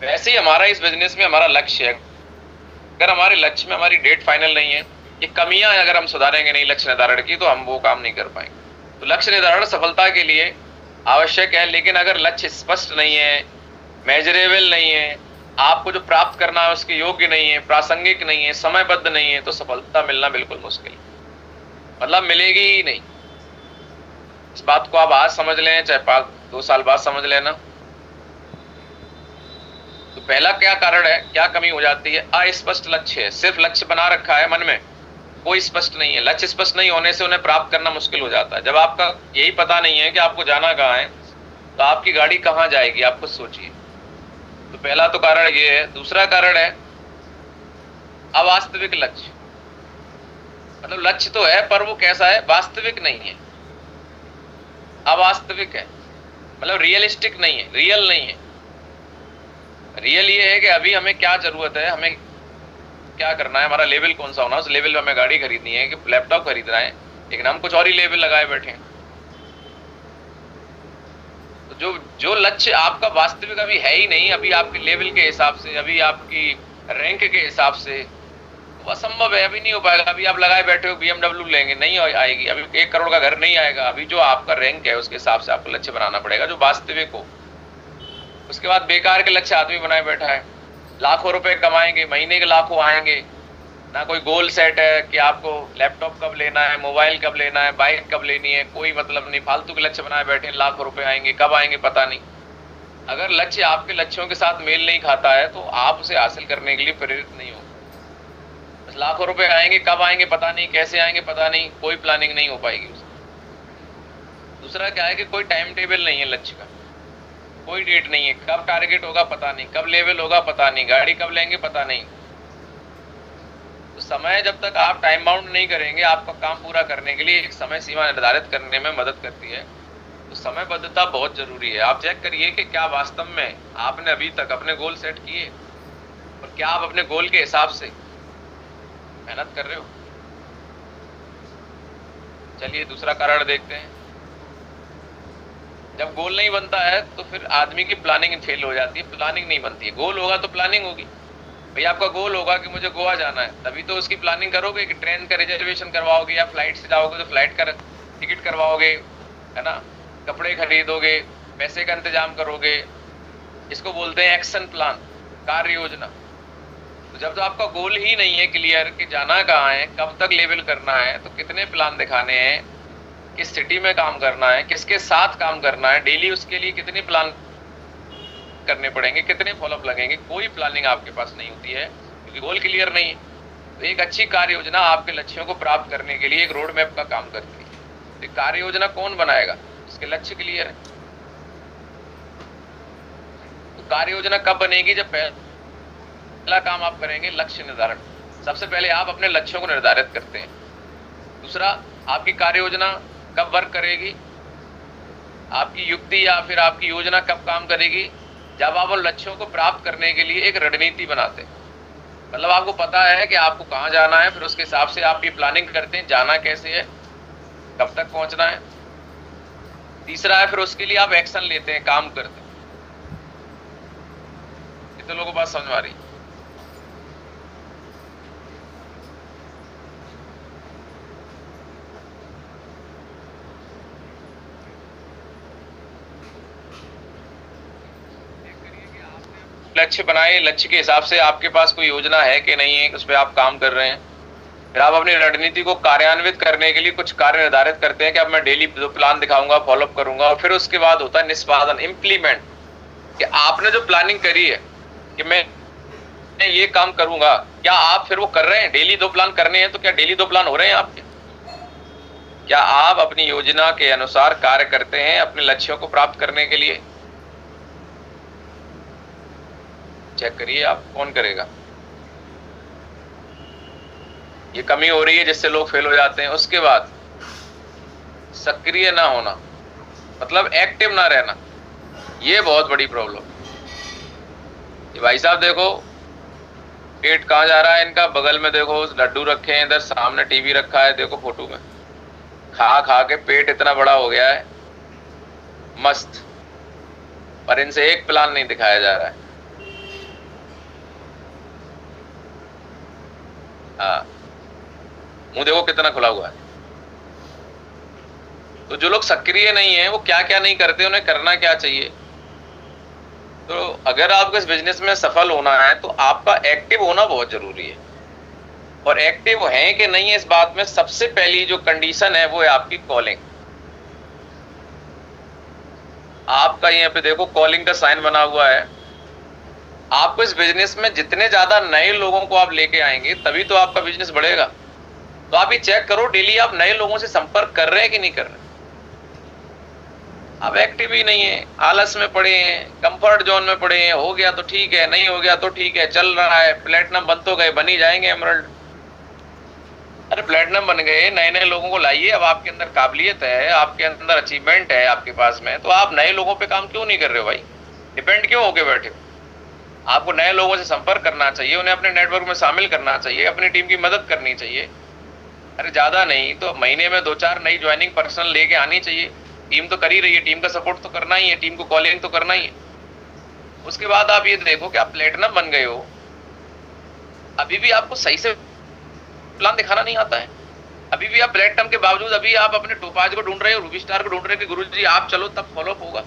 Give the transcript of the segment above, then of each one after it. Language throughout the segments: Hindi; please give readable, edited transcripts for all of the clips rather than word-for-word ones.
वैसे ही हमारा इस बिजनेस में हमारा लक्ष्य है। अगर हमारे लक्ष्य में हमारी डेट फाइनल नहीं है, ये कमियां अगर हम सुधारेंगे नहीं लक्ष्य निर्धारण की, तो हम वो काम नहीं कर पाएंगे। तो लक्ष्य निर्धारण सफलता के लिए आवश्यक है, लेकिन अगर लक्ष्य स्पष्ट नहीं है, मेजरेबल नहीं है, आपको जो प्राप्त करना है उसके योग्य नहीं है, प्रासंगिक नहीं है, समयबद्ध नहीं है, तो सफलता मिलना बिल्कुल मुश्किल है, मतलब मिलेगी ही नहीं। इस बात को आप आज समझ लें, चाहे 2 साल बाद समझ लेना। तो पहला क्या कारण है, क्या कमी हो जाती है? अस्पष्ट लक्ष्य है। सिर्फ लक्ष्य बना रखा है मन में, कोई स्पष्ट नहीं है। लक्ष्य स्पष्ट नहीं होने से उन्हें प्राप्त करना मुश्किल हो जाता है। जब आपका यही पता नहीं है कि आपको जाना कहाँ है, तो आपकी गाड़ी कहाँ जाएगी, आप खुद सोचिए। तो पहला तो कारण ये है। दूसरा कारण है अवास्तविक लक्ष्य। मतलब लक्ष्य तो है पर वो कैसा है, वास्तविक नहीं है, अवास्तविक है, मतलब रियलिस्टिक नहीं है, रियल नहीं है। रियल ये है कि अभी हमें क्या जरूरत है, हमें क्या करना है, हमारा लेवल कौन सा होना, उस लेवल पे हमें गाड़ी खरीदनी है कि लैपटॉप खरीदना है, लेकिन हम कुछ और ही लेवल लगाए बैठे हैं। तो जो लक्ष्य आपका वास्तविक अभी है ही नहीं, अभी आपके लेवल के हिसाब से, अभी आपकी रैंक के हिसाब से, वो असंभव है, अभी नहीं हो पाएगा। अभी आप लगाए बैठे हो BMW लेंगे, नहीं आएगी। अभी 1 करोड़ का घर नहीं आएगा। अभी जो आपका रैंक है उसके हिसाब से आपको लक्ष्य बनाना पड़ेगा जो वास्तविक हो। उसके बाद बेकार के लक्ष्य आदमी बनाए बैठा है, लाखों रुपए कमाएंगे, महीने के लाखों आएंगे, ना कोई गोल सेट है कि आपको लैपटॉप कब लेना है, मोबाइल कब लेना है, बाइक कब लेनी है, कोई मतलब नहीं। फालतू के लक्ष्य बनाए बैठे, लाखों रुपए आएंगे, कब आएंगे पता नहीं। अगर लक्ष्य आपके लक्ष्यों के साथ मेल नहीं खाता है तो आप उसे हासिल करने के लिए प्रेरित नहीं हो। बस लाखों रुपए आएंगे, कब आएंगे पता नहीं, कैसे आएंगे पता नहीं, कोई प्लानिंग नहीं हो पाएगी उसकी। दूसरा क्या है कि कोई टाइम टेबल नहीं है लक्ष्य का, कोई डेट नहीं है, कब टारगेट होगा पता नहीं, कब लेवल होगा पता नहीं, गाड़ी कब लेंगे पता नहीं। तो समय जब तक आप टाइम बाउंड नहीं करेंगे, आपका काम पूरा करने के लिए एक समय सीमा निर्धारित करने में मदद करती है। तो समयबद्धता बहुत जरूरी है। आप चेक करिए कि क्या वास्तव में आपने अभी तक अपने गोल सेट किए और क्या आप अपने गोल के हिसाब से मेहनत कर रहे हो। चलिए दूसरा कारण देखते हैं। जब गोल नहीं बनता है तो फिर आदमी की प्लानिंग फेल हो जाती है, प्लानिंग नहीं बनती है। गोल होगा तो प्लानिंग होगी। भाई आपका गोल होगा कि मुझे गोवा जाना है, तभी तो उसकी प्लानिंग करोगे कि ट्रेन का रिजर्वेशन करवाओगे, या फ्लाइट से जाओगे तो फ्लाइट का टिकट करवाओगे, है ना, कपड़े खरीदोगे, पैसे का इंतजाम करोगे। इसको बोलते हैं एक्शन प्लान, कार्य योजना। तो जब तो आपका गोल ही नहीं है क्लियर कि जाना कहाँ है, कब तक लेवल करना है, तो कितने प्लान दिखाने हैं, किस सिटी में काम करना है, किसके साथ काम करना है, डेली उसके लिए कितने प्लान करने पड़ेंगे, कितने फॉलोअप लगेंगे, कोई प्लानिंग आपके पास नहीं होती है क्योंकि गोल क्लियर नहीं है। तो एक अच्छी कार्य योजना आपके लक्ष्यों को प्राप्त करने के लिए एक रोड मैप का काम करती है। तो कार्य योजना कौन बनाएगा, इसके लक्ष्य क्लियर है। तो कार्य योजना कब बनेगी, जब पहला काम आप करेंगे लक्ष्य निर्धारण। सबसे पहले आप अपने लक्ष्यों को निर्धारित करते हैं। दूसरा, आपकी कार्य योजना कब वर्क करेगी, आपकी युक्ति या फिर आपकी योजना कब काम करेगी, जब आप उन लक्ष्यों को प्राप्त करने के लिए एक रणनीति बनाते हैं। मतलब आपको पता है कि आपको कहाँ जाना है, फिर उसके हिसाब से आप ये प्लानिंग करते हैं जाना कैसे है, कब तक पहुंचना है। तीसरा है फिर उसके लिए आप एक्शन लेते हैं, काम करते हैं। कितने लोगों को बात समझ में आ रही है? लक्ष्य बनाए, लक्ष्य के हिसाब से आपके पास कोई योजना है कि नहीं है, उस पर आप काम कर रहे हैं। फिर आप अपनी रणनीति को कार्यान्वित करने के लिए कुछ कार्य निर्धारित करते हैं कि अब मैं डेली जो प्लान दिखाऊंगा, फॉलोअप करूंगा। और फिर उसके बाद होता है निष्पादन, इम्प्लीमेंट, कि आपने जो प्लानिंग करी है कि मैं ये काम करूंगा, क्या आप फिर वो कर रहे हैं। डेली 2 प्लान करने हैं तो क्या डेली 2 प्लान हो रहे हैं आपके? क्या आप अपनी योजना के अनुसार कार्य करते हैं अपने लक्ष्यों को प्राप्त करने के लिए? चेक करिए आप, कौन करेगा। ये कमी हो रही है जिससे लोग फेल हो जाते हैं। उसके बाद सक्रिय ना होना, मतलब एक्टिव ना रहना, ये बहुत बड़ी प्रॉब्लम। ये भाई साहब देखो, पेट कहाँ जा रहा है इनका, बगल में देखो लड्डू रखे हैं, इधर सामने टीवी रखा है, देखो फोटो में, खा खा के पेट इतना बड़ा हो गया है, मस्त, पर इनसे एक प्लान नहीं दिखाया जा रहा है। हाँ, मुंह देखो कितना खुला हुआ है। तो जो लोग सक्रिय नहीं है वो क्या क्या नहीं करते, उन्हें करना क्या चाहिए। तो अगर आपको इस बिजनेस में सफल होना है तो आपका एक्टिव होना बहुत जरूरी है। और एक्टिव है कि नहीं है, इस बात में सबसे पहली जो कंडीशन है वो है आपकी कॉलिंग। आपका यहाँ पे देखो कॉलिंग का साइन बना हुआ है। आपको इस बिजनेस में जितने ज्यादा नए लोगों को आप लेके आएंगे तभी तो आपका बिजनेस बढ़ेगा। तो आप ये चेक करो डेली आप नए लोगों से संपर्क कर रहे हैं कि नहीं कर रहे। आप एक्टिव ही नहीं है, आलस में पड़े हैं, कंफर्ट जोन में पड़े हैं। हो गया तो ठीक है, नहीं हो गया तो ठीक है, चल रहा है। प्लेटिनम बन तो गए, बन ही जाएंगे एमरल्ड। अरे प्लेटिनम बन गए, नए नए लोगों को लाइए। अब आपके अंदर काबिलियत है, आपके अंदर अचीवमेंट है आपके पास में, तो आप नए लोगों पे काम क्यों नहीं कर रहे हो भाई? डिपेंड क्यों होके बैठे हो? आपको नए लोगों से संपर्क करना चाहिए, उन्हें अपने नेटवर्क में शामिल करना चाहिए, अपनी टीम की मदद करनी चाहिए। अरे ज्यादा नहीं तो महीने में 2-4 नई ज्वाइनिंग पर्सनल लेके आनी चाहिए। टीम तो कर ही रही है, टीम का सपोर्ट तो करना ही है, टीम को कॉलिंग तो करना ही है। उसके बाद आप ये देखो कि आप प्लेटिनम बन गए हो, अभी भी आपको सही से प्लान दिखाना नहीं आता है। अभी भी आप प्लेटिनम के बावजूद अभी आप अपने टोपाज को ढूंढ रहे हो, रूबी स्टार को ढूंढ रहे हो कि गुरुजी आप चलो तब फॉलोअप होगा,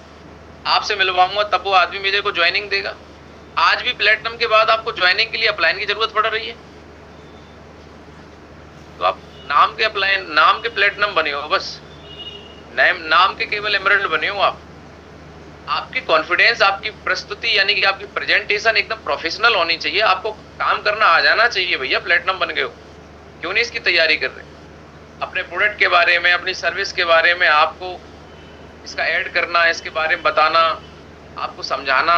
आपसे मिलवाऊंगा तब वो आदमी मेरे को ज्वाइनिंग देगा। आज भी प्लेटिनम के बाद आपको ज्वाइनिंग के लिए अप्लाइन की जरूरत पड़ रही है। तो आप नाम के अप्लाइन, नाम के प्लेटिनम बने हो, बस नाम के केवल एमरल्ड बने हो आप। आपकी कॉन्फिडेंस, आपकी प्रस्तुति यानी कि आपकी प्रेजेंटेशन एकदम प्रोफेशनल होनी चाहिए। आपको काम करना आ जाना चाहिए भैया, प्लेटिनम बन गए हो, क्यों नहीं इसकी तैयारी कर रहे? अपने प्रोडक्ट के बारे में, अपनी सर्विस के बारे में आपको इसका ऐड करना, इसके बारे में बताना, आपको समझाना,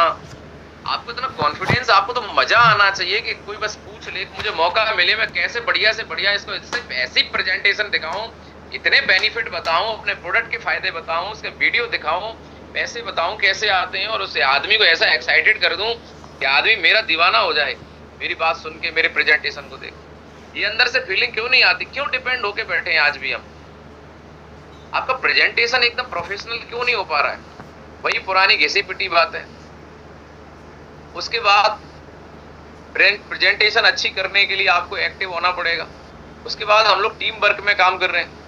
आपको इतना कॉन्फिडेंस, आपको तो मजा आना चाहिए कि कोई बस पूछ ले, मुझे मौका मिले मैं कैसे बढ़िया से बढ़िया इसको ऐसी प्रेजेंटेशन दिखाऊं, इतने बेनिफिट बताऊं, अपने प्रोडक्ट के फायदे बताऊं, उसके वीडियो दिखाऊं, पैसे बताऊं कैसे आते हैं, और उस आदमी को ऐसा एक्साइटेड कर दूं कि आदमी मेरा दीवाना हो जाए मेरी बात सुन के, मेरे प्रेजेंटेशन को देख। ये अंदर से फीलिंग क्यों नहीं आती? क्यों डिपेंड होके बैठे हैं आज भी हम? आपका प्रेजेंटेशन एकदम प्रोफेशनल क्यों नहीं हो पा रहा है? वही पुरानी घिसी पिटी बात है। उसके बाद प्रेजेंटेशन अच्छी करने के लिए आपको एक्टिव होना पड़ेगा। उसके बाद हम लोग टीम वर्क में काम कर रहे हैं,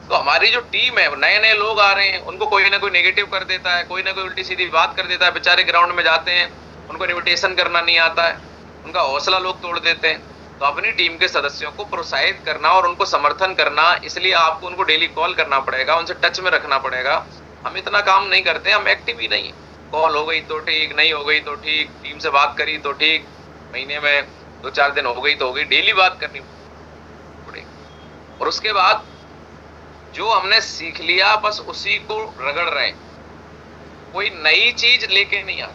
तो हमारी जो टीम है, नए नए लोग आ रहे हैं, उनको कोई ना कोई नेगेटिव कर देता है, कोई ना कोई उल्टी सीधी बात कर देता है। बेचारे ग्राउंड में जाते हैं, उनको इन्विटेशन करना नहीं आता है, उनका हौसला लोग तोड़ देते हैं। तो अपनी टीम के सदस्यों को प्रोत्साहित करना और उनको समर्थन करना, इसलिए आपको उनको डेली कॉल करना पड़ेगा, उनसे टच में रखना पड़ेगा। हम इतना काम नहीं करते, हम एक्टिव ही नहीं है। कॉल हो गई तो ठीक, नहीं हो गई तो ठीक, टीम से बात करी तो ठीक, महीने में 2-4 दिन हो गई तो हो गई, डेली बात करनी पड़ेगी। और उसके बाद जो हमने सीख लिया बस उसी को रगड़ रहे हैं, कोई नई चीज लेके नहीं आ।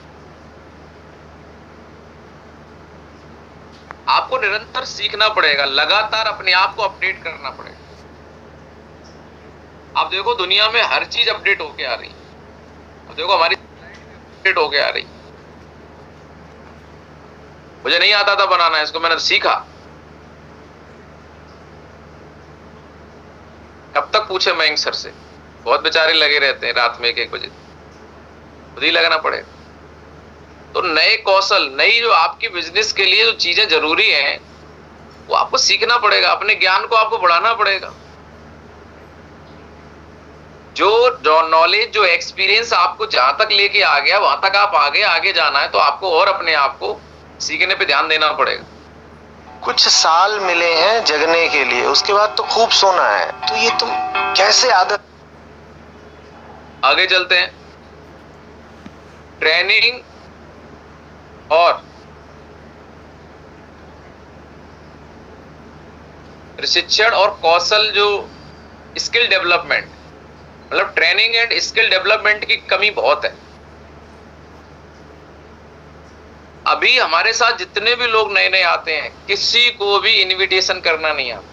आपको निरंतर सीखना पड़ेगा, लगातार अपने आप को अपडेट करना पड़ेगा। आप देखो दुनिया में हर चीज अपडेट होके आ रही है। अब देखो हमारी अपडेट होके आ रही, मुझे नहीं आता था बनाना, इसको मैंने सीखा। कब तक पूछे मयंक सर से, बहुत बेचारे लगे रहते हैं रात में 1-1 बजे, खुद ही लगाना पड़ेगा। तो नए कौशल, नई जो आपकी बिजनेस के लिए जो चीजें जरूरी हैं वो आपको सीखना पड़ेगा, अपने ज्ञान को आपको बढ़ाना पड़ेगा। जो नॉलेज, जो एक्सपीरियंस आपको जहां तक लेके आ गया वहां तक आप आगे जाना है, तो आपको और अपने आप को सीखने पे ध्यान देना पड़ेगा। कुछ साल मिले हैं जगने के लिए, उसके बाद तो खूब सोना है, तो ये तुम कैसे आदत? आगे चलते हैं। ट्रेनिंग और प्रशिक्षण और कौशल, जो स्किल डेवलपमेंट, मतलब ट्रेनिंग एंड स्किल डेवलपमेंट की कमी बहुत है। अभी हमारे साथ जितने भी लोग नए नए आते हैं, किसी को भी इनविटेशन करना नहीं आता।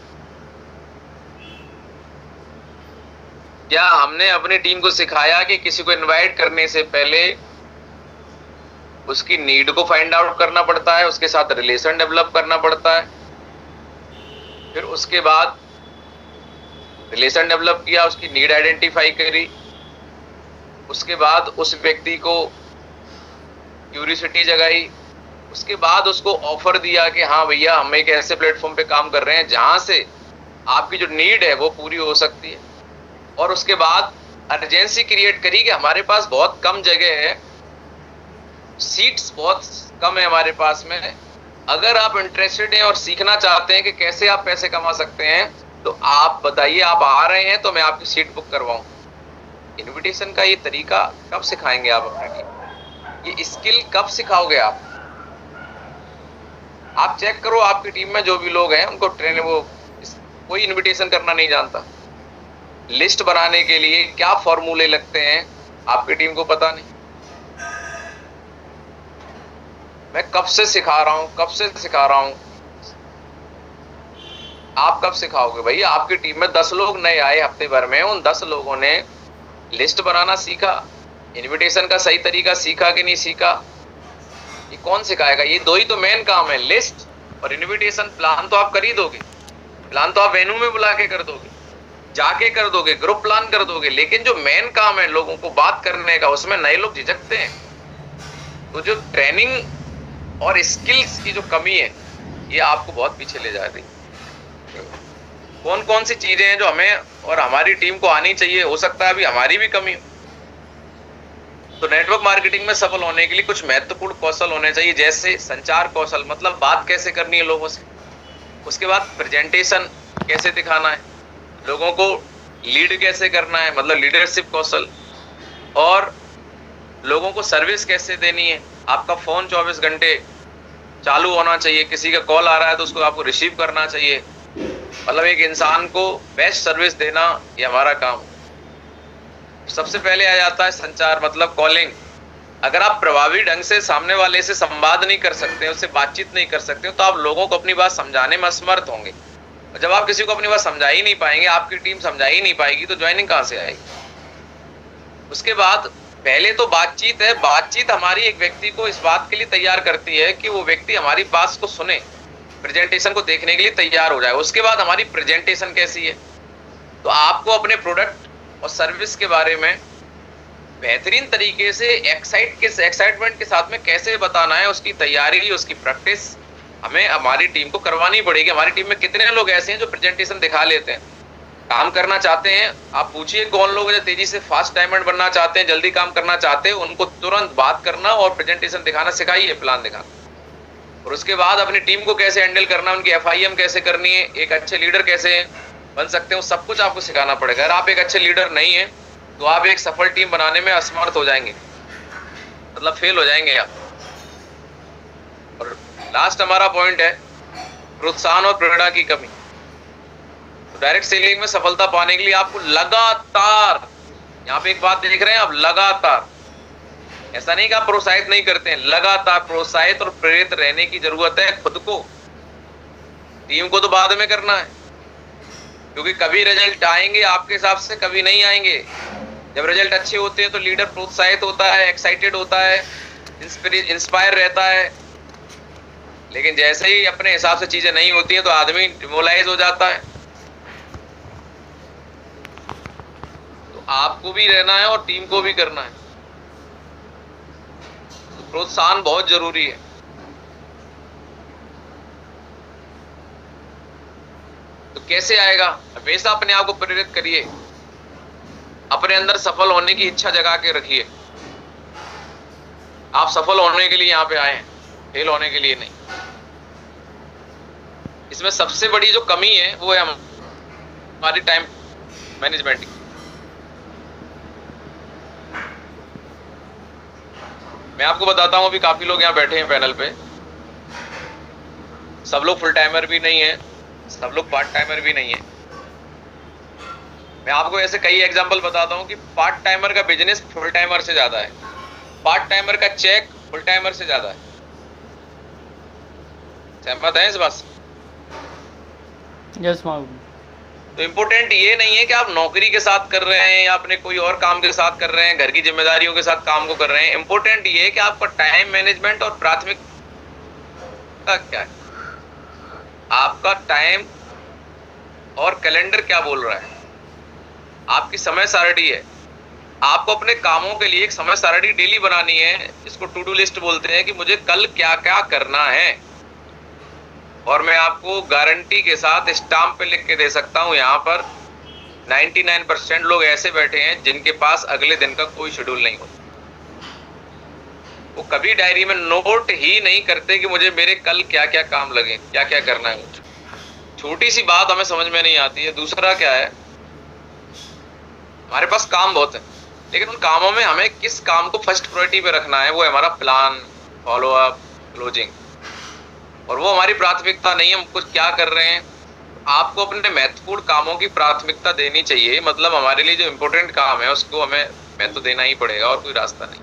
क्या हमने अपनी टीम को सिखाया कि किसी को इनवाइट करने से पहले उसकी नीड को फाइंड आउट करना पड़ता है, उसके साथ रिलेशन डेवलप करना पड़ता है, फिर उसके बाद रिलेशन डेवलप किया, उसकी नीड आइडेंटिफाई करी, उसके बाद उस व्यक्ति को क्यूरियोसिटी जगाई, उसके बाद उसको ऑफर दिया कि हाँ भैया हम एक ऐसे प्लेटफॉर्म पे काम कर रहे हैं जहां से आपकी जो नीड है वो पूरी हो सकती है। और उसके बाद अर्जेंसी क्रिएट करी कि हमारे पास बहुत कम जगह है, सीट्स बहुत कम है हमारे पास में, अगर आप इंटरेस्टेड हैं और सीखना चाहते हैं कि कैसे आप पैसे कमा सकते हैं तो आप बताइए, आप आ रहे हैं तो मैं आपकी सीट बुक करवाऊं। इनविटेशन का ये तरीका कब सिखाएंगे आप अपनी टीम? ये स्किल कब सिखाओगे आप? आप चेक करो आपकी टीम में जो भी लोग हैं उनको ट्रेन वो कोई इनविटेशन करना नहीं जानता। लिस्ट बनाने के लिए क्या फॉर्मूले लगते हैं आपकी टीम को पता नहीं। मैं कब से सिखा रहा हूं, आप कब सिखाओगे भाई? आपकी टीम में 10 लोग नए आए हफ्ते भर में, उन 10 लोगों ने लिस्ट बनाना सीखा, इनविटेशन का सही तरीका सीखा कि नहीं सीखा? ये कौन सिखाएगा? ये दो ही तो मेन काम है, लिस्ट और इनविटेशन। प्लान तो आप कर ही दोगे, प्लान तो आप वेन्यू में बुला के कर दोगे, जाके कर दोगे, ग्रुप प्लान कर दोगे, लेकिन जो मेन काम है लोगों को बात करने का, उसमें नए लोग झिझकते हैं। तो जो ट्रेनिंग और स्किल्स की जो कमी है ये आपको बहुत पीछे ले जा रही है। कौन कौन सी चीजें हैं जो हमें और हमारी टीम को आनी चाहिए? हो सकता है अभी हमारी भी कमी हो। तो नेटवर्क मार्केटिंग में सफल होने के लिए कुछ महत्वपूर्ण कौशल होने चाहिए, जैसे संचार कौशल, मतलब बात कैसे करनी है लोगों से। उसके बाद प्रेजेंटेशन कैसे दिखाना है, लोगों को लीड कैसे करना है, मतलब लीडरशिप कौशल, और लोगों को सर्विस कैसे देनी है। आपका फोन 24 घंटे चालू होना चाहिए, किसी का कॉल आ रहा है तो उसको आपको रिसीव करना चाहिए। मतलब एक इंसान को बेस्ट सर्विस देना ये हमारा काम। सबसे पहले आ जाता है संचार, मतलब कॉलिंग। अगर आप प्रभावी ढंग से सामने वाले से संवाद नहीं कर सकते, उससे बातचीत नहीं कर सकते, तो आप लोगों को अपनी बात समझाने में असमर्थ होंगे। जब आप किसी को अपनी बात समझा ही नहीं पाएंगे, आपकी टीम समझा ही नहीं पाएगी, तो ज्वाइनिंग कहां से आएगी? उसके बाद पहले तो बातचीत है। बातचीत हमारी एक व्यक्ति को इस बात के लिए तैयार करती है कि वो व्यक्ति हमारी बात को सुने, प्रेजेंटेशन को देखने के लिए तैयार हो जाए। उसके बाद हमारी प्रेजेंटेशन कैसी है, तो आपको अपने प्रोडक्ट और सर्विस के बारे में बेहतरीन तरीके से एक्साइटमेंट के साथ में कैसे बताना है, उसकी तैयारी, उसकी प्रैक्टिस हमें हमारी टीम को करवानी पड़ेगी। हमारी टीम में कितने लोग ऐसे हैं जो प्रेजेंटेशन दिखा लेते हैं, काम करना चाहते हैं? आप पूछिए कौन लोग जो तेजी से फास्ट डायमंड बनना चाहते हैं, जल्दी काम करना चाहते हैं, उनको तुरंत बात करना और प्रेजेंटेशन दिखाना सिखाइए, प्लान दिखाना। और उसके बाद अपनी टीम को कैसे हैंडल करना, उनकी FIM कैसे करनी है, एक अच्छे लीडर कैसे बन सकते हैं, सब कुछ आपको सिखाना पड़ेगा। अगर आप एक अच्छे लीडर नहीं है तो आप एक सफल टीम बनाने में असमर्थ हो जाएंगे, मतलब फेल हो जाएंगे आप। और लास्ट हमारा पॉइंट है प्रोत्साहन और प्रेरणा की कमी। तो डायरेक्ट सेलिंग में सफलता पाने के लिए आपको लगातार, यहाँ पे एक बात देख रहे हैं आप, लगातार, ऐसा नहीं कि आप प्रोत्साहित नहीं करते हैं, लगातार प्रोत्साहित और प्रेरित रहने की जरूरत है। खुद को, टीम को तो बाद में करना है, क्योंकि कभी रिजल्ट आएंगे आपके हिसाब से, कभी नहीं आएंगे। जब रिजल्ट अच्छे होते हैं तो लीडर प्रोत्साहित होता है, एक्साइटेड होता है, इंस्पायर रहता है। लेकिन जैसे ही अपने हिसाब से चीजें नहीं होती हैं तो आदमी डिमोलाइज हो जाता है। तो आपको भी रहना है और टीम को भी करना है। तो प्रोत्साहन बहुत जरूरी है। तो कैसे आएगा? हमेशा अपने आप को प्रेरित करिए, अपने अंदर सफल होने की इच्छा जगा के रखिए। आप सफल होने के लिए यहाँ पे आए हैं, फेल होने के लिए नहीं। इसमें सबसे बड़ी जो कमी है वो है हमारी टाइम मैनेजमेंट की। मैं आपको बताता हूं, अभी काफी लोग यहाँ बैठे हैं पैनल पे, सब लोग फुल टाइमर भी नहीं है, सब लोग पार्ट टाइमर भी नहीं है। मैं आपको ऐसे कई एग्जांपल बताता हूं कि पार्ट टाइमर का बिजनेस फुल टाइमर से ज्यादा है, पार्ट टाइमर का चेक फुल टाइमर से ज्यादा है। सहमत है इस बात से? Yes ma'am. तो इम्पोर्टेंट ये नहीं है कि आप नौकरी के साथ कर रहे हैं या अपने कोई और काम के साथ कर रहे हैं, घर की जिम्मेदारियों के साथ काम को कर रहे हैं। इम्पोर्टेंट ये है कि आपका टाइम मैनेजमेंट और प्राथमिकता क्या है, आपका टाइम और कैलेंडर क्या बोल रहा है, आपकी समय सारणी है। आपको अपने कामों के लिए एक समय सारणी डेली बनानी है, इसको टू डू लिस्ट बोलते हैं, कि मुझे कल क्या क्या करना है। और मैं आपको गारंटी के साथ स्टाम्प पे लिख के दे सकता हूं, यहाँ पर 99% लोग ऐसे बैठे हैं जिनके पास अगले दिन का कोई शेड्यूल नहीं होता। वो कभी डायरी में नोट ही नहीं करते कि मुझे मेरे कल क्या क्या काम लगे, क्या क्या करना है मुझे। छोटी सी बात हमें समझ में नहीं आती है। दूसरा क्या है, हमारे पास काम बहुत है, लेकिन उन कामों में हमें किस काम को फर्स्ट प्रायोरिटी पे रखना है, वो है हमारा प्लान, फॉलो अप, क्लोजिंग। और वो हमारी प्राथमिकता नहीं है, हम कुछ क्या कर रहे हैं। आपको अपने महत्वपूर्ण कामों की प्राथमिकता देनी चाहिए, मतलब हमारे लिए जो इम्पोर्टेंट काम है उसको हमें महत्व देना ही पड़ेगा, और कोई रास्ता नहीं।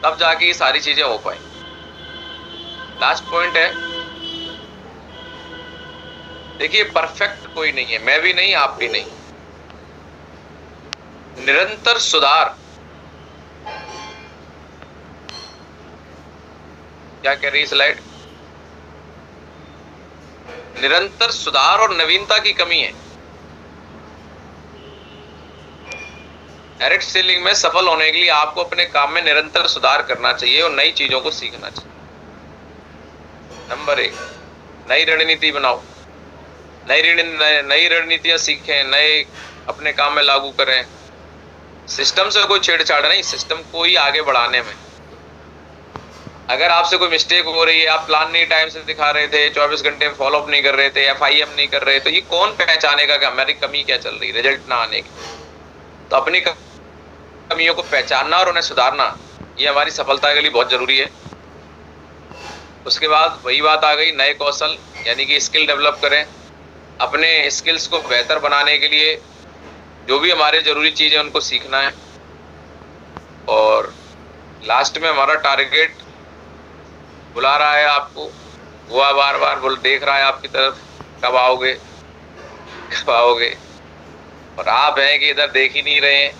तब जाके ये सारी चीजें हो पाए। लास्ट पॉइंट है, देखिए परफेक्ट कोई नहीं है, मैं भी नहीं, आप भी नहीं। निरंतर सुधार, क्या कह रही है स्लाइड, निरंतर सुधार और नवीनता की कमी है। डायरेक्ट सेलिंग में सफल होने के लिए आपको अपने काम में निरंतर सुधार करना चाहिए और नई चीजों को सीखना चाहिए। नंबर 1, नई रणनीति बनाओ, नई रणनीतियां सीखें, नए अपने काम में लागू करें। सिस्टम से कोई छेड़छाड़ नहीं, सिस्टम को ही आगे बढ़ाने में। अगर आपसे कोई मिस्टेक हो रही है, आप प्लान नहीं टाइम से दिखा रहे थे, 24 घंटे में फॉलो अप नहीं कर रहे थे, FIM नहीं कर रहे, तो ये कौन पहचानेगा कि हमारी कमी क्या चल रही है, रिजल्ट ना आने की। तो अपनी कमियों को पहचानना और उन्हें सुधारना, ये हमारी सफलता के लिए बहुत जरूरी है। उसके बाद वही बात आ गई, नए कौशल, यानी कि स्किल डेवलप करें। अपने स्किल्स को बेहतर बनाने के लिए जो भी हमारे जरूरी चीज़ है उनको सीखना है। और लास्ट में हमारा टारगेट बुला रहा है आपको, वो बार बार देख रहा है आपकी तरफ, कब आओगे कब आओगे, और आप हैं कि इधर देख ही नहीं रहे हैं।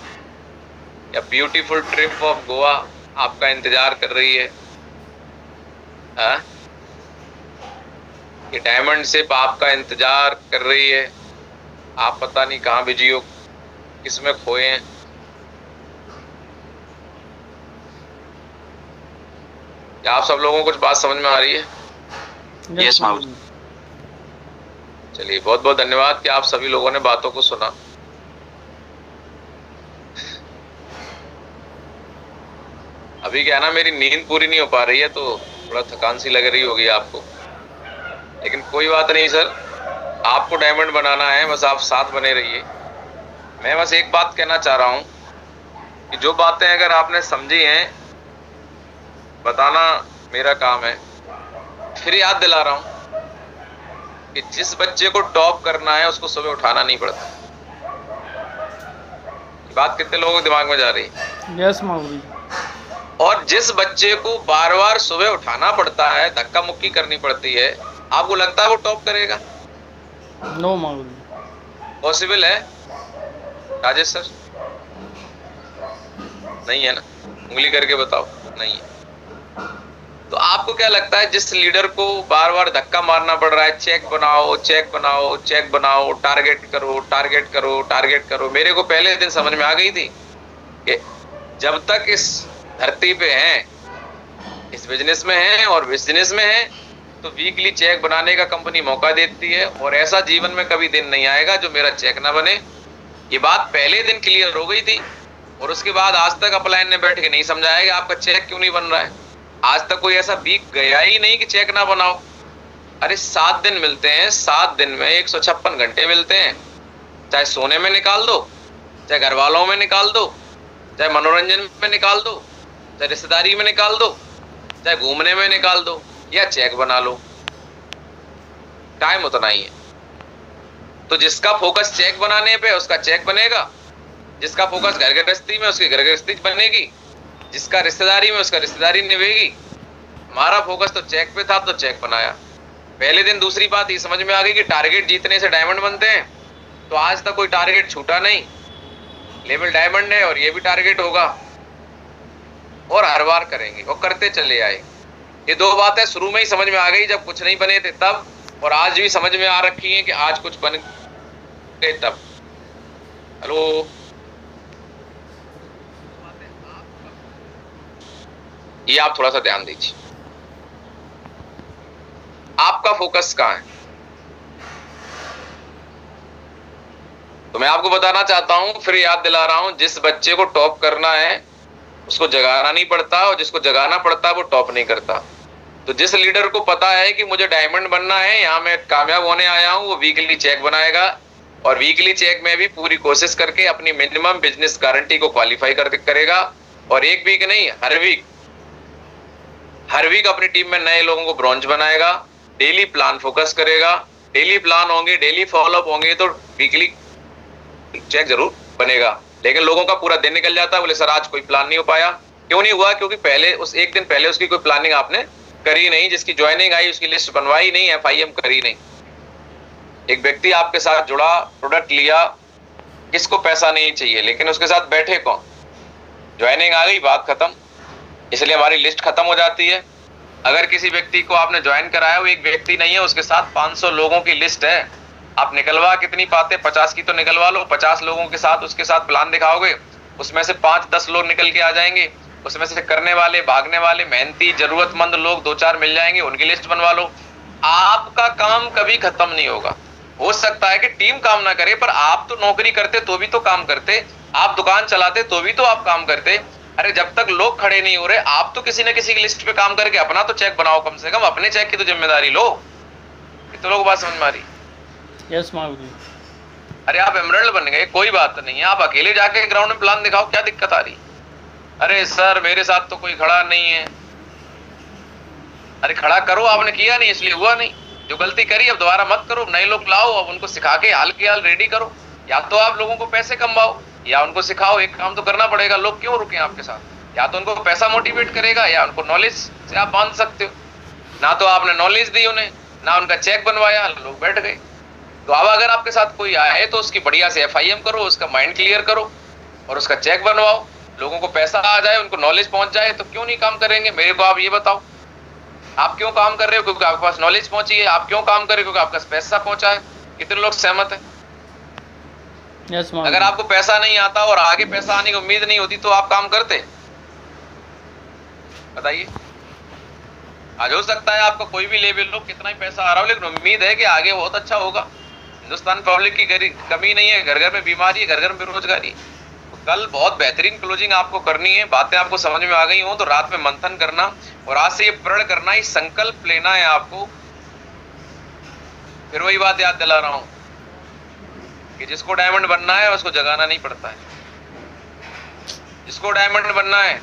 या ब्यूटीफुल ट्रिप ऑफ गोवा आपका इंतजार कर रही है, हाँ, कि डायमंड शिप आपका इंतजार कर रही है। आप पता नहीं कहाँ बिजी हो, किसमें खोए हैं। क्या आप सब लोगों को कुछ बात समझ में आ रही है? यस माहौल। चलिए, बहुत बहुत धन्यवाद कि आप सभी लोगों ने बातों को सुना। अभी क्या है ना, मेरी नींद पूरी नहीं हो पा रही है, तो थोड़ा थकान सी लग रही होगी आपको, लेकिन कोई बात नहीं सर, आपको डायमंड बनाना है, बस आप साथ बने रहिए। मैं बस एक बात कहना चाह रहा हूँ कि जो बातें अगर आपने समझी हैं, बताना मेरा काम है। फिर याद दिला रहा हूँ कि जिस बच्चे को टॉप करना है उसको सुबह उठाना नहीं पड़ता। बात कितने लोगों के दिमाग में जा रही है? यस माहौल। और जिस बच्चे को बार बार सुबह उठाना पड़ता है, धक्का मुक्की करनी पड़ती है, आपको लगता है वो टॉप करेगा? नो माहौल। पॉसिबल है राजेश सर? नहीं है ना? उंगली करके बताओ, नहीं है। तो आपको क्या लगता है, जिस लीडर को बार बार धक्का मारना पड़ रहा है, चेक बनाओ, चेक बनाओ, चेक बनाओ, टारगेट करो, टारगेट करो, टारगेट करो। मेरे को पहले दिन समझ में आ गई थी कि जब तक इस धरती पे हैं, इस बिजनेस में हैं और बिजनेस में हैं, तो वीकली चेक बनाने का कंपनी मौका देती है, और ऐसा जीवन में कभी दिन नहीं आएगा जो मेरा चेक ना बने। ये बात पहले दिन क्लियर हो गई थी, और उसके बाद आज तक अपलाइन ने बैठ के नहीं समझाया कि आपका चेक क्यों नहीं बन रहा है। आज तक कोई ऐसा वीक गया ही नहीं कि चेक ना बनाओ। अरे 7 दिन मिलते हैं, 7 दिन में 156 घंटे मिलते हैं। चाहे सोने में निकाल दो, चाहे घर वालों में निकाल दो, चाहे मनोरंजन में निकाल दो, चाहे रिश्तेदारी में निकाल दो, चाहे घूमने में निकाल दो, या चेक बना लो। टाइम उतना ही है। तो जिसका फोकस चेक बनाने पे उसका चेक बनेगा, जिसका फोकस घर गृहस्थी में उसकी घर गृहस्थी बनेगी, जिसका रिश्तेदारी में उसका रिश्तेदारी निभेगी। हमारा फोकस तो चेक पे था, तो चेक बनाया पहले दिन। दूसरी बात ये समझ में आ गई कि टारगेट जीतने से डायमंड बनते हैं, तो आज तक कोई टारगेट छूटा नहीं। लेवल डायमंड है और ये भी टारगेट होगा, और हर बार करेंगे और करते चले आए। ये 2 बातें शुरू में ही समझ में आ गई जब कुछ नहीं बने थे तब, और आज भी समझ में आ रखी है कि आज कुछ बन गए तब। हेलो, ये आप थोड़ा सा ध्यान दीजिए। आपका फोकस कहाँ है? तो मैं आपको बताना चाहता हूं, फिर याद दिला रहा हूं, जिस बच्चे को टॉप करना है उसको जगाना नहीं पड़ता, और जिसको जगाना पड़ता है वो टॉप नहीं करता। तो जिस लीडर को पता है कि मुझे डायमंड बनना है, यहाँ मैं कामयाब होने आया हूं, वो वीकली चेक बनाएगा, और वीकली चेक में भी पूरी कोशिश करके अपनी मिनिमम बिजनेस गारंटी को क्वालिफाई करेगा। और एक वीक नहीं, हर वीक अपनी टीम में नए लोगों को ब्रॉन्ज बनाएगा, डेली प्लान फोकस करेगा, डेली प्लान होंगे, डेली फॉलोअप होंगे, तो वीकली चेक जरूर बनेगा। लेकिन लोगों का पूरा दिन निकल जाता है, बोले सर आज कोई प्लान नहीं हो पाया। क्यों नहीं हुआ? क्योंकि पहले उस एक दिन पहले उसकी कोई प्लानिंग आपने करी नहीं, जिसकी ज्वाइनिंग आई उसकी लिस्ट बनवाई नहीं, FIM करी नहीं। एक व्यक्ति आपके साथ जुड़ा, प्रोडक्ट लिया, किसको पैसा नहीं चाहिए, लेकिन उसके साथ बैठे कौन? ज्वाइनिंग आ गई, बात खत्म, इसलिए हमारी लिस्ट खत्म हो जाती है। अगर किसी व्यक्ति को आपने ज्वाइन कराया, वो एक व्यक्ति नहीं है, उसके साथ 500 लोगों की लिस्ट है। आप निकलवा कितनी पाते? 50 की तो निकलवा लो। 50 लोगों के साथ उसके साथ प्लान दिखाओगे, उसमें से 5-10 लोग निकल के आ जाएंगे, उसमें से करने वाले, भागने वाले, मेहनती, जरूरतमंद लोग 2-4 मिल जाएंगे, उनकी लिस्ट बनवा लो। आपका काम कभी खत्म नहीं होगा। हो सकता है कि टीम काम ना करे, पर आप तो नौकरी करते तो भी तो काम करते, आप दुकान चलाते तो भी तो आप काम करते। अरे जब तक लोग खड़े नहीं हो रहे, आप तो किसी न किसी की लिस्ट पे काम करके अपना तो चेक बनाओ, कम से कम अपने चेक की तो जिम्मेदारी लो। कितने लोग बात समझ मारी? यस महागुरु। अरे आप एमरल्ड बन गए, कोई बात नहीं है, आप अकेले जाके ग्राउंड में प्लान दिखाओ, क्या दिक्कत आ रही? अरे सर मेरे साथ तो कोई खड़ा नहीं है। अरे खड़ा करो, आपने किया नहीं इसलिए हुआ नहीं। जो गलती करी अब दोबारा मत करो, नए लोग लाओ, अब उनको सिखा के हाल के हाल रेडी करो। या तो आप लोगों को पैसे कमाओ या उनको सिखाओ, एक काम तो करना पड़ेगा। लोग क्यों रुके आपके साथ? या तो उनको पैसा मोटिवेट करेगा या उनको नॉलेज से आप बांध सकते हो। ना तो आपने नॉलेज दी उन्हें, ना उनका चेक बनवाया, लोग बैठ गए। तो अब अगर आपके साथ कोई आए तो उसकी बढ़िया से FIM करो, उसका माइंड क्लियर करो और उसका चेक बनवाओ। लोगों को पैसा आ जाए, उनको नॉलेज पहुंच जाए, तो क्यों नहीं काम करेंगे? मेरे को आप ये बताओ, आप क्यों काम कर रहे हो? क्योंकि आपके पास नॉलेज पहुंची है। आप क्यों काम कर रहे हो? क्योंकि आपका पैसा पहुंचा है। कितने लोग सहमत है? यस अगर आपको पैसा नहीं आता और आगे पैसा आने की उम्मीद नहीं होती तो आप काम करते? बताइए। आज हो सकता है आपका कोई भी लेवल हो, कितना ही पैसा आ रहा हो, लेकिन उम्मीद है कि आगे बहुत अच्छा होगा। हिंदुस्तान पब्लिक की कमी नहीं है, घर घर में बीमारी है, घर घर में बेरोजगारी। तो कल बहुत बेहतरीन क्लोजिंग आपको करनी है। बातें आपको समझ में आ गई हो तो रात में मंथन करना और आज से ये प्रण करना, ये संकल्प लेना है आपको। फिर वही बात याद दिला रहा हूं कि जिसको डायमंड बनना है उसको जगाना नहीं पड़ता है। जिसको डायमंड बनना है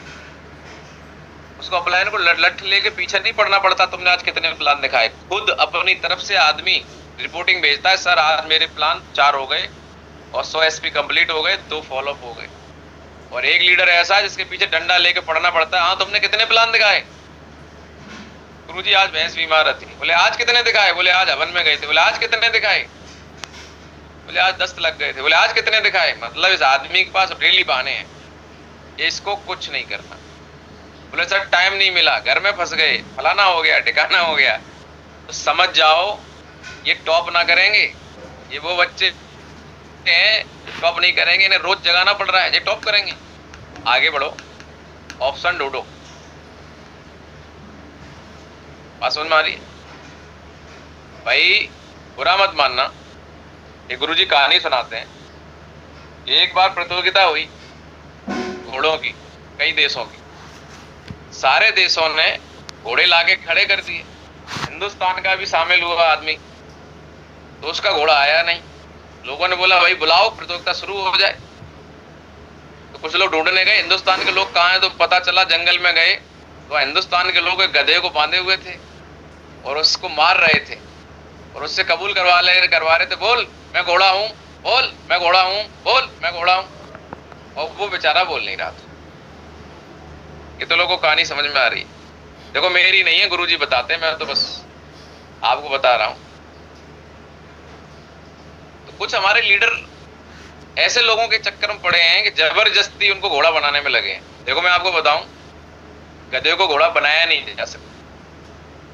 उसको अपलाइन को लठ लेके पीछे नहीं पड़ना पड़ता। तुमने आज कितने प्लान दिखाए? खुद अपनी तरफ से आदमी रिपोर्टिंग भेजता है, सर आज मेरे प्लान 4 हो गए और 100 SP कंप्लीट हो गए, 2 फॉलोअप हो गए। और एक लीडर ऐसा है जिसके पीछे डंडा लेके पढ़ना पड़ता है, हाँ तुमने कितने प्लान दिखाए? गुरुजी आज भैंस बीमार थी। बोले आज कितने दिखाए? बोले आज हवन में गए थे। बोले आज कितने दिखाए? बोले आज 10 लग गए थे। बोले आज कितने दिखाए? मतलब इस आदमी के पास डेली बहाने हैं, इसको कुछ नहीं करना। बोले सर टाइम नहीं मिला, घर में फंस गए, फलाना हो गया, ठिकाना हो गया। तो समझ जाओ ये टॉप ना करेंगे, ये वो बच्चे हैं टॉप नहीं करेंगे, इन्हें रोज जगाना पड़ रहा है, ये टॉप करेंगे। आगे बढ़ो, ऑप्शन ढूंढो। बात समझ में आ रही है? भाई बुरा मत मानना, ये गुरुजी कहानी सुनाते हैं। एक बार प्रतियोगिता हुई घोड़ों की, कई देशों की। सारे देशों ने घोड़े लाके खड़े कर दिए। हिंदुस्तान का भी शामिल हुआ आदमी, तो उसका घोड़ा आया नहीं। लोगों ने बोला भाई बुलाओ, प्रतियोगिता शुरू हो जाए। तो कुछ लोग ढूंढने गए हिंदुस्तान के लोग कहाँ हैं, तो पता चला जंगल में गए तो हिंदुस्तान के लोग एक गधे को बांधे हुए थे और उसको मार रहे थे और उससे कबूल करवा रहे थे, बोल मैं घोड़ा हूँ, बोल मैं घोड़ा हूँ, बोल मैं घोड़ा हूँ। और वो बेचारा बोल नहीं रहा था। ये तो लोगों को कहानी समझ में आ रही है? देखो मेरी नहीं है, गुरुजी बताते हैं, मैं तो बस आपको बता रहा हूं। तो कुछ हमारे लीडर ऐसे लोगों के चक्कर में पड़े हैं कि जबरदस्ती उनको घोड़ा बनाने में लगे हैं। देखो मैं आपको बताऊं, गधे को घोड़ा बनाया नहीं जा सकता।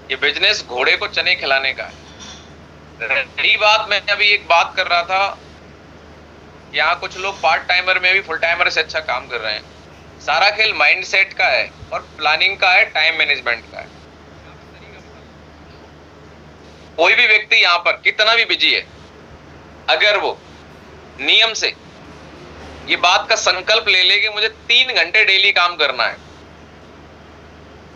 ये बिजनेस घोड़े को चने खिलाने का है। रही बात, मैं अभी एक बात कर रहा था, यहाँ कुछ लोग पार्ट टाइमर में भी फुल टाइमर से अच्छा काम कर रहे हैं। सारा खेल माइंडसेट का है और प्लानिंग का है, टाइम मैनेजमेंट का है। कोई भी व्यक्ति यहाँ पर कितना भी बिजी है, अगर वो नियम से ये बात का संकल्प ले ले कि मुझे 3 घंटे डेली काम करना है,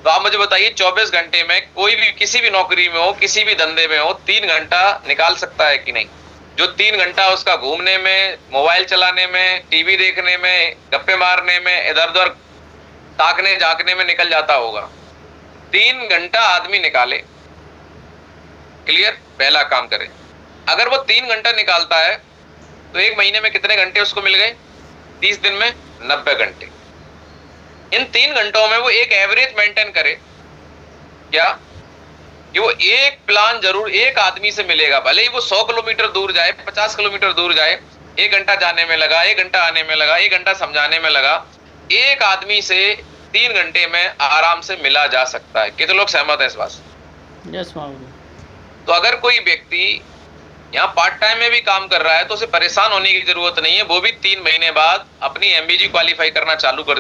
तो आप मुझे बताइए 24 घंटे में कोई भी किसी भी नौकरी में हो, किसी भी धंधे में हो, 3 घंटा निकाल सकता है कि नहीं? जो 3 घंटा उसका घूमने में, मोबाइल चलाने में, टीवी देखने में, गप्पे मारने में, इधर उधर ताकने झांकने में निकल जाता होगा, 3 घंटा आदमी निकाले। क्लियर? पहला काम करे। अगर वो 3 घंटा निकालता है तो 1 महीने में कितने घंटे उसको मिल गए? 30 दिन में 90 घंटे। इन 3 घंटों में वो एक एवरेज मेंटेन करे क्या कि वो एक प्लान जरूर एक आदमी से मिलेगा, भले ही वो 100 किलोमीटर दूर जाए, 50 किलोमीटर दूर जाए, 1 घंटा जाने में लगा, 1 घंटा आने में लगा, 1 घंटा समझाने में लगा, एक आदमी से 3 घंटे में आराम से मिला जा सकता है। कितने लोग सहमत हैं इस बात से? यस महागुरु। तो अगर कोई व्यक्ति यहाँ पार्ट टाइम में भी काम कर रहा है तो उसे परेशान होने की जरूरत नहीं है। वो भी 3 महीने बाद अपनी MBG क्वालिफाई करना चालू कर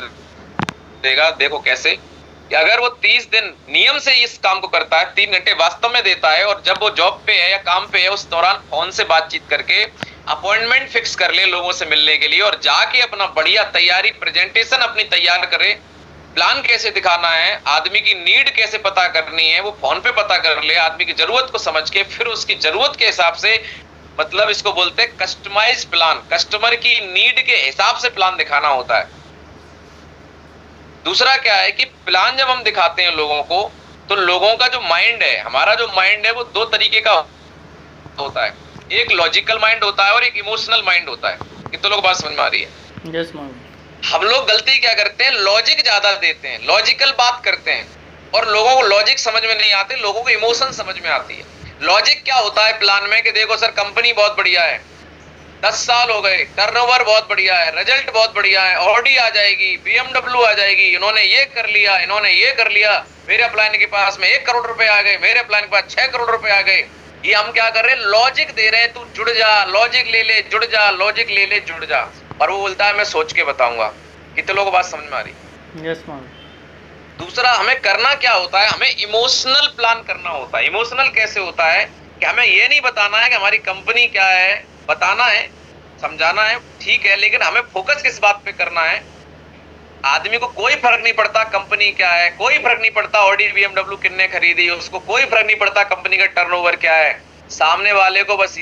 देगा। देखो कैसे कि अगर वो 30 दिन नियम से इस काम को करता है, 3 घंटे वास्तव में देता है, और जब वो जॉब पे है या काम पे है उस दौरान फोन से बातचीत करके अपॉइंटमेंट फिक्स कर ले लोगों से मिलने के लिए, और जाके अपना बढ़िया तैयारी, प्रेजेंटेशन अपनी तैयार करे, प्लान कैसे दिखाना है, आदमी की नीड कैसे पता करनी है, वो फोन पे पता कर ले, आदमी की जरूरत को समझ के फिर उसकी जरूरत के हिसाब से, मतलब इसको बोलते हैं कस्टमाइज प्लान, कस्टमर की नीड के हिसाब से प्लान दिखाना होता है। दूसरा क्या है कि प्लान जब हम दिखाते हैं लोगों को, तो लोगों का जो माइंड है, हमारा जो माइंड है वो 2 तरीके का होता है। एक लॉजिकल माइंड होता है और एक इमोशनल माइंड होता है। कितने लोग बात समझ में आ रही है? यस महागुरु। हम लोग गलती क्या करते हैं, लॉजिक ज्यादा देते हैं, लॉजिकल बात करते हैं, और लोगों को लॉजिक समझ में नहीं आते, लोगों को इमोशन समझ में आती है। लॉजिक क्या होता है प्लान में कि देखो सर कंपनी बहुत बढ़िया है, 10 साल हो गए, टर्नओवर बहुत बढ़िया है, रिजल्ट बहुत बढ़िया है, ऑडी आ जाएगी, BMW आ जाएगी, इन्होंने ये कर लिया, इन्होंने ये कर लिया, मेरे प्लान के पास में 1 करोड़ रुपए आ गए, मेरे प्लान के पास 6 करोड़ रुपए आ गए। ये हम क्या कर रहे हैं, लॉजिक दे रहे हैं, तू जुड़ जा, लॉजिक ले ले जुड़ जा, लॉजिक ले ले जुड़ जा, और वो बोलता है मैं सोच के बताऊंगा। कितने लोगों को बात समझ में आ रही? यस महागुरु। दूसरा हमें करना क्या होता है, हमें इमोशनल प्लान करना होता है। इमोशनल कैसे होता है कि हमें ये नहीं बताना है कि हमारी कंपनी क्या है, बताना है, समझाना है, ठीक है, लेकिन हमें फोकस किस बात पे करना है। आदमी को कोई फर्क नहीं पड़ता कंपनी क्या है, कोई फर्क नहीं पड़ता ऑडी BMW कितने खरीदी, उसको कोई फर्क नहीं पड़ता कंपनी का टर्नओवर क्या है। सामने वाले को बस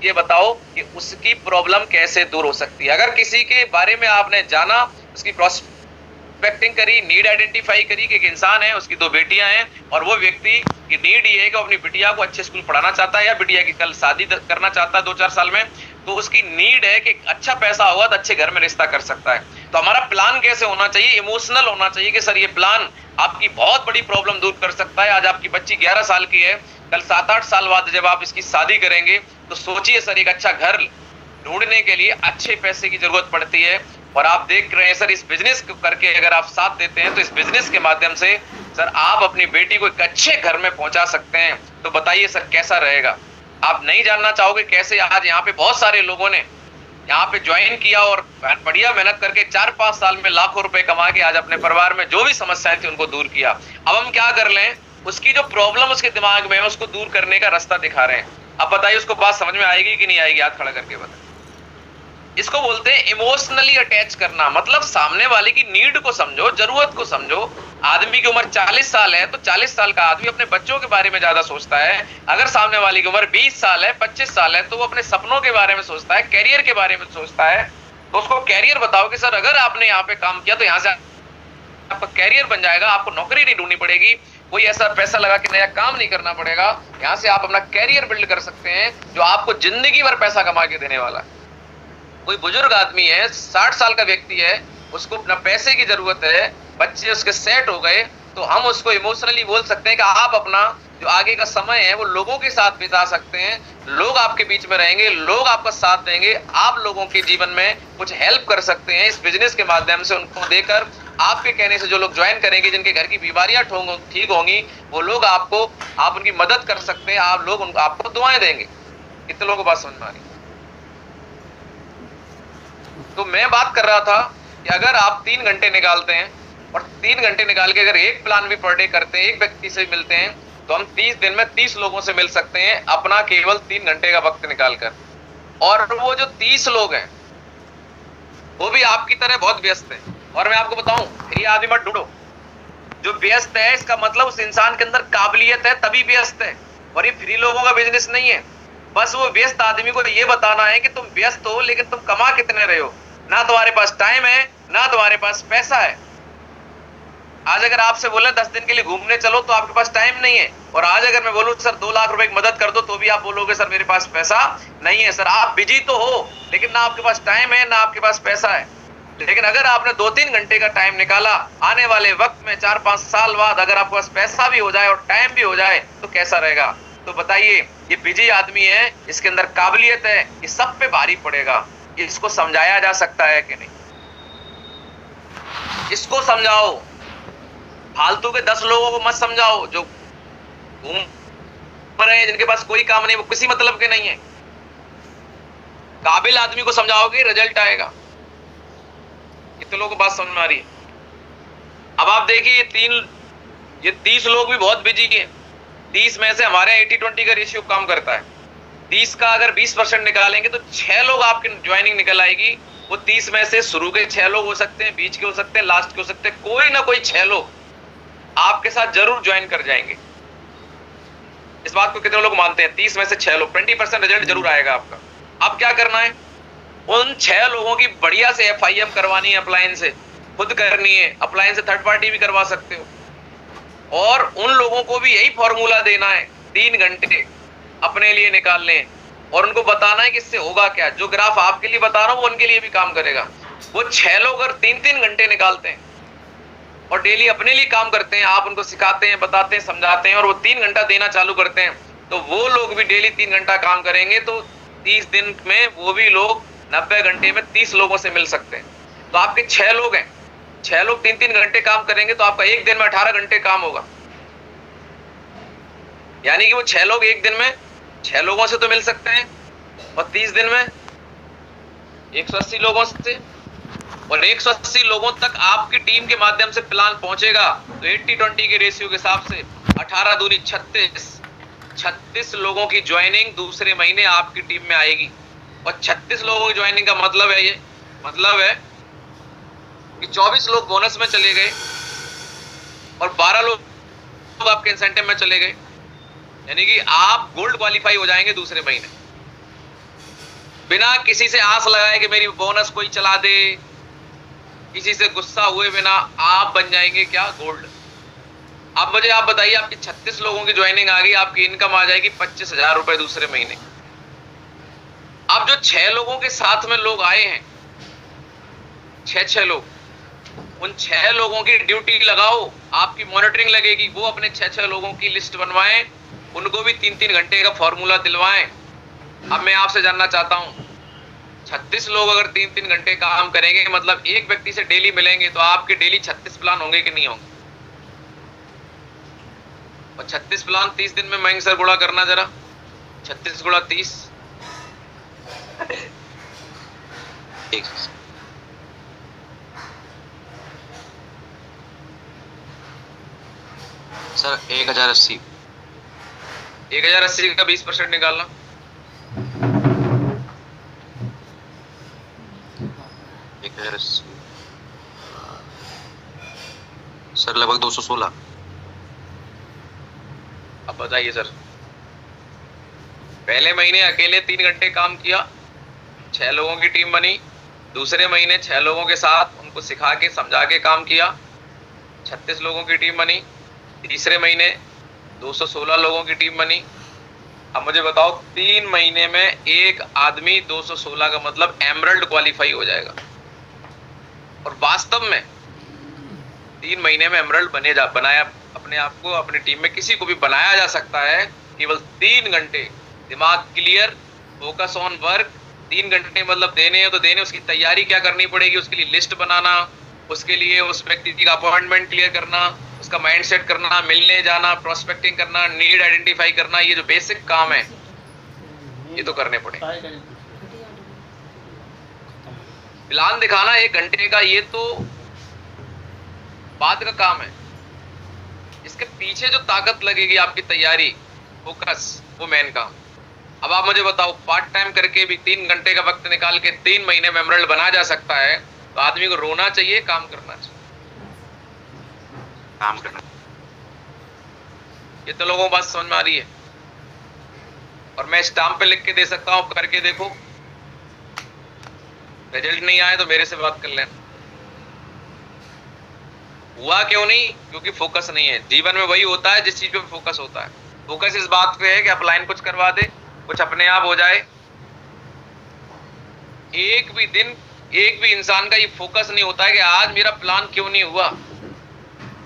ये बताओ कि उसकी प्रॉब्लम कैसे दूर हो सकती है। अगर किसी के बारे में आपने जाना, उसकी प्रोस्पेक्टिंग करी, नीड आइडेंटिफाई करी कि एक इंसान है, उसकी 2 बेटियां हैं, और वो व्यक्ति की नीड ये है कि वो अपनी बिटिया को अच्छे स्कूल पढ़ाना चाहता है, या बिटिया की कल शादी करना चाहता है 2-4 साल में, तो उसकी नीड है कि अच्छा पैसा होगा तो अच्छे घर में रिश्ता कर सकता है। तो हमारा प्लान कैसे होना चाहिए, इमोशनल होना चाहिए कि सर ये प्लान आपकी बहुत बड़ी प्रॉब्लम दूर कर सकता है। आज आपकी बच्ची 11 साल की है, कल 7-8 साल बाद जब आप इसकी शादी करेंगे तो सोचिए सर एक अच्छा घर ढूंढने के लिए अच्छे पैसे की जरूरत पड़ती है, और आप देख रहे हैं सर इस बिजनेस करके अगर आप साथ देते हैं तो इस बिजनेस के माध्यम से सर आप अपनी बेटी को एक अच्छे घर में पहुंचा सकते हैं। तो बताइए सर कैसा रहेगा? आप नहीं जानना चाहोगे कैसे आज यहाँ पे बहुत सारे लोगों ने यहाँ पे ज्वाइन किया और बढ़िया मेहनत करके 4-5 साल में लाखों रुपए कमा के आज अपने परिवार में जो भी समस्याएं थी उनको दूर किया। अब हम क्या कर लें, उसकी जो प्रॉब्लम उसके दिमाग में है उसको दूर करने का रास्ता दिखा रहे हैं। अब बताइए उसको बात समझ में आएगी कि नहीं आएगी? हाथ खड़ा करके बताइए। इसको बोलते हैं इमोशनली अटैच करना, मतलब सामने वाले की नीड को समझो, जरूरत को समझो। आदमी की उम्र 40 साल है तो 40 साल का आदमी अपने बच्चों के बारे में ज्यादा सोचता है। अगर सामने वाले की उम्र 20 साल है, 25 साल है, तो वो अपने सपनों के बारे में सोचता है, कैरियर के बारे में सोचता है। तो उसको कैरियर बताओ कि सर अगर आपने यहाँ पे काम किया तो यहाँ से आपका कैरियर बन जाएगा, आपको नौकरी नहीं ढूंढनी पड़ेगी, कोई ऐसा पैसा लगा के नया काम नहीं करना पड़ेगा, यहाँ से आप अपना कैरियर बिल्ड कर सकते हैं जो आपको जिंदगी भर पैसा कमा के देने वाला है। कोई बुजुर्ग आदमी है, 60 साल का व्यक्ति है, उसको अपना पैसे की जरूरत है, बच्चे उसके सेट हो गए, तो हम उसको इमोशनली बोल सकते हैं कि आप अपना जो आगे का समय है वो लोगों के साथ बिता सकते हैं, लोग आपके बीच में रहेंगे, लोग आपका साथ देंगे, आप लोगों के जीवन में कुछ हेल्प कर सकते हैं इस बिजनेस के माध्यम से। उनको देकर आपके कहने से जो लोग ज्वाइन करेंगे, जिनके घर की बीमारियां ठीक होंगी, वो लोग आप उनकी मदद कर सकते हैं, आप लोग आपको दुआएं देंगे। कितने लोगों को बात समझ में आ रही? तो मैं बात कर रहा था कि अगर आप 3 घंटे निकालते हैं और 3 घंटे निकाल के अगर एक प्लान भी पर डे करते हैं, एक व्यक्ति से मिलते हैं, तो हम 30 दिन में 30 लोगों से मिल सकते हैं अपना केवल 3 घंटे का वक्त निकालकर। और वो जो 30 लोग हैं वो भी आपकी तरह बहुत व्यस्त है। और मैं आपको बताऊं, फ्री आदमी मत ढूंढो। जो व्यस्त है इसका मतलब उस इंसान के अंदर काबिलियत है, तभी व्यस्त है। और ये फ्री लोगों का बिजनेस नहीं है। बस वो व्यस्त आदमी को ये बताना है कि तुम व्यस्त हो लेकिन तुम कमा कितने रहे हो। ना तुम्हारे पास टाइम है, ना तुम्हारे पास पैसा है। आज अगर आपसे बोले 10 दिन के लिए घूमने चलो तो आपके पास टाइम नहीं है। और आज अगर मैं बोलूं सर 2 लाख रुपए की मदद कर दो तो भी आप बोलोगे सर मेरे पास पैसा नहीं है। सर आप बिजी तो हो लेकिन ना आपके पास टाइम है, ना आपके पास पैसा है। लेकिन अगर आपने 2-3 घंटे का टाइम निकाला, आने वाले वक्त में 4-5 साल बाद अगर आपके पास पैसा भी हो जाए और टाइम भी हो जाए तो कैसा रहेगा। तो बताइए, ये बिजी आदमी है, इसके अंदर काबिलियत है, ये सब पे भारी पड़ेगा। इसको समझाया जा सकता है कि नहीं? इसको समझाओ। फालतू के 10 लोगों को मत समझाओ जो घूम रहे हैं, जिनके पास कोई काम नहीं, वो किसी मतलब के नहीं है। काबिल आदमी को समझाओगे, रिजल्ट आएगा। कितने लोगों को बात समझ में आ रही है? अब आप देखिए, ये 30 लोग भी बहुत बिजी हैं। 30 में से हमारे 80-20 का रेशियो काम करता है। 30 का अगर 20% निकालेंगे तो 6 लोग आपकी ज्वाइनिंग निकल आएगी। वो 30 में से शुरू के 6 लोग हो सकते हैं, बीच के हो सकते हैं, लास्ट के हो सकते हैं। कोई ना कोई 6 लोग आपके साथ जरूर ज्वाइन कर जाएंगे। इस बात को कितने लोग मानते हैं? 30 में से 6 लोग, 20% रिजल्ट जरूर आएगा आपका। अब क्या करना है? उन 6 लोगों की बढ़िया से FIM करवानी है, अप्लायंस से खुद करनी है, अप्लायंस से थर्ड पार्टी भी करवा सकते हो। और उन लोगों को भी यही फॉर्मूला देना है, 3 घंटे अपने लिए निकालने और उनको बताना है कि इससे होगा क्या। जो ग्राफ आपके लिए बता रहा हूं वो उनके लिए भी काम करेगा। वो 6 लोग अगर 3-3 घंटे निकालते हैं और डेली अपने लिए काम करते हैं, आप उनको सिखाते हैं, बताते हैं, समझाते हैं और वो 3 घंटा देना चालू करते हैं, तो वो लोग भी डेली 3 घंटा काम करेंगे तो 30 दिन में वो भी लोग 90 घंटे में 30 लोगों से मिल सकते हैं। तो आपके 6 लोग हैं, 6 लोग 3-3 घंटे काम करेंगे तो आपका एक दिन में 18 घंटे काम होगा। यानी कि वो 6 लोग एक दिन में 6 लोगों से तो मिल सकते हैं और 30 दिन में 180 लोगों से, और 180 लोगों तक आपकी टीम के माध्यम से प्लान पहुंचेगा। तो 80-20 के रेशियो के हिसाब से 18 दूनी 36 लोगों की ज्वाइनिंग दूसरे महीने आपकी टीम में आएगी। और 36 लोगों की ज्वाइनिंग का मतलब है, ये मतलब है कि 24 लोग बोनस में चले गए और 12 लोग आपके इंसेंटिव में चले गए। यानी कि आप गोल्ड क्वालिफाई हो जाएंगे दूसरे महीने, बिना किसी से आस लगाए कि मेरी बोनस कोई चला दे, किसी से गुस्सा हुए बिना आप बन जाएंगे क्या? गोल्ड। अब मुझे आप बताइए, आपकी 36 लोगों की ज्वाइनिंग आ गई, आपकी इनकम आ जाएगी 25,000 रुपए दूसरे महीने। अब जो 6 लोगों के साथ में लोग आए हैं, 6 लोग, उन 6 लोगों की ड्यूटी लगाओ, आपकी मॉनिटरिंग लगेगी। वो अपने 6 लोगों की लिस्ट बनवाएं, उनको भी 3-3 घंटे का फॉर्मूला दिलवाएं। अब मैं आपसे जानना चाहता हूं, 36 लोग अगर 3-3 घंटे काम करेंगे, मतलब एक व्यक्ति से डेली मिलेंगे, तो आपके डेली 36 प्लान होंगे कि नहीं होंगे? और 36 प्लान 30 दिन में मयंक सर गुणा करना जरा, 36 गुणा 30 सर 1080 1080 का 20% निकालना, सर लगभग 216। अब बताइए सर, पहले महीने अकेले 3 घंटे काम किया, 6 लोगों की टीम बनी। दूसरे महीने 6 लोगों के साथ उनको सिखा के समझा के काम किया, 36 लोगों की टीम बनी। तीसरे महीने 216 लोगों की टीम बनी। अब मुझे बताओ, 3 महीने में एक आदमी 216 का मतलब एमरल्ड क्वालिफाई हो जाएगा। और वास्तव में 3 महीने में एमरल्ड बनाया अपने आप को, अपनी टीम में किसी को भी बनाया जा सकता है। केवल 3 घंटे दिमाग क्लियर, फोकस ऑन वर्क। 3 घंटे मतलब देने हैं तो देने, उसकी तैयारी क्या करनी पड़ेगी, उसके लिए लिस्ट बनाना, उसके लिए उस व्यक्ति का अपॉइंटमेंट क्लियर करना, उसका माइंडसेट करना, मिलने जाना, प्रोस्पेक्टिंग करना, नीड आइडेंटिफाई करना, ये जो बेसिक काम है ये तो करने पड़े। प्लान दिखाना 1 घंटे का ये तो बाद का काम है, इसके पीछे जो ताकत लगेगी आपकी तैयारी, फोकस, वो मेन काम। अब आप मुझे बताओ, पार्ट टाइम करके भी 3 घंटे का वक्त निकाल के 3 महीने में एमराल्ड बना जा सकता है, तो आदमी को रोना चाहिए, काम करना चाहिए। काम करना। ये तो लोगों को बात समझ में आ रही है, और मैं स्टाम्प पे लिख के दे सकता हूं, करके देखो। रिजल्ट नहीं आए तो मेरे से बात कर लेना। हुआ क्यों नहीं? क्योंकि फोकस नहीं है। जीवन में वही होता है जिस चीज पे फोकस होता है। फोकस इस बात पे है कि अपलाइन कुछ करवा दे, कुछ अपने आप हो जाए। एक भी दिन एक भी इंसान का ये फोकस नहीं होता है कि आज मेरा प्लान क्यों नहीं हुआ।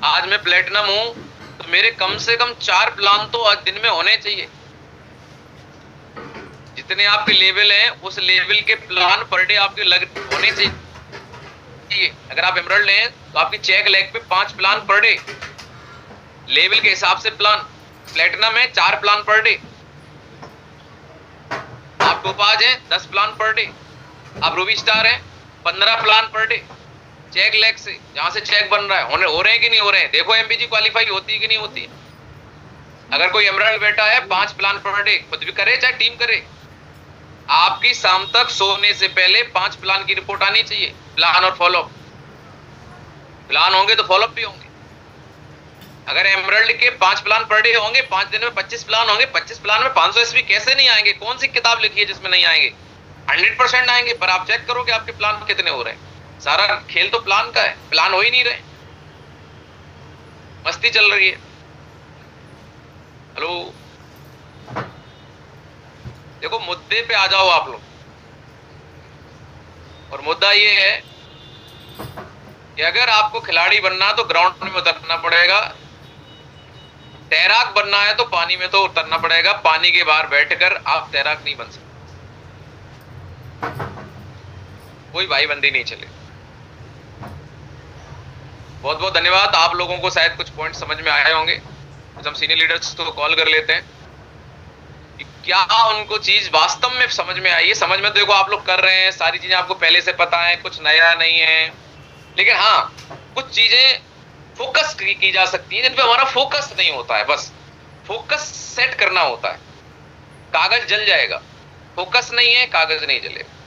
आज मैं प्लेटिनम हूं तो मेरे कम से कम 4 प्लान तो आज दिन में होने चाहिए। जितने आपके लेवल हैं उस लेवल के प्लान पर डे आपके होने चाहिए। अगर आप एमराल्ड हैं तो आपकी चेक लेग पे 5 प्लान पर डे, लेवल के हिसाब से प्लान। प्लेटिनम है 4 प्लान पर डे। आप टोपाज हैं 10 प्लान पर डे। आप रूबी स्टार हैं 15 plan per day. Check leg से जहां से चेक बन रहा है, हो रहे हैं कि नहीं हो रहे हैं। देखो एमपीजी क्वालिफाई होती है कि नहीं होती है। अगर कोई एमराल्ड बैठा है 5 प्लान पर डे, खुद भी करे चाहे टीम करे, आपकी शाम तक सोने से पहले 5 प्लान की रिपोर्ट आनी चाहिए। प्लान और फॉलोअप, प्लान होंगे तो फॉलोअप भी होंगे। अगर एमराल्ड के 5 प्लान पर डे होंगे, 5 दिन में 25 प्लान होंगे। 25 प्लान में 500 एसपी कैसे नहीं आएंगे? कौन सी किताब लिखी है जिसमें नहीं आएंगे? 100% आएंगे। पर आप चेक करो कि आपके प्लान कितने हो रहे हैं। सारा खेल तो प्लान का है, प्लान हो ही नहीं रहे, मस्ती चल रही है। हेलो, देखो मुद्दे पे आ जाओ आप लोग। और मुद्दा ये है कि अगर आपको खिलाड़ी बनना तो ग्राउंड में उतरना पड़ेगा। तैराक बनना है तो पानी में तो उतरना पड़ेगा। पानी के बाहर बैठकर आप तैराक नहीं बन सकते। कोई भाईबंदी नहीं चले। बहुत बहुत धन्यवाद। आप लोगों को शायद कुछ पॉइंट समझ में आए होंगे। कुछ हम सीनियर लीडर्स तो कॉल कर लेते हैं कि क्या उनको चीज वास्तव में समझ में आई है। समझ में तो देखो आप लोग कर रहे हैं, सारी चीजें आपको पहले से पता है, कुछ नया नहीं है। लेकिन हाँ, कुछ चीजें फोकस की जा सकती है जिन पे हमारा फोकस नहीं होता है। बस फोकस सेट करना होता है। कागज जल जाएगा, फोकस नहीं है, कागज नहीं जलेगा।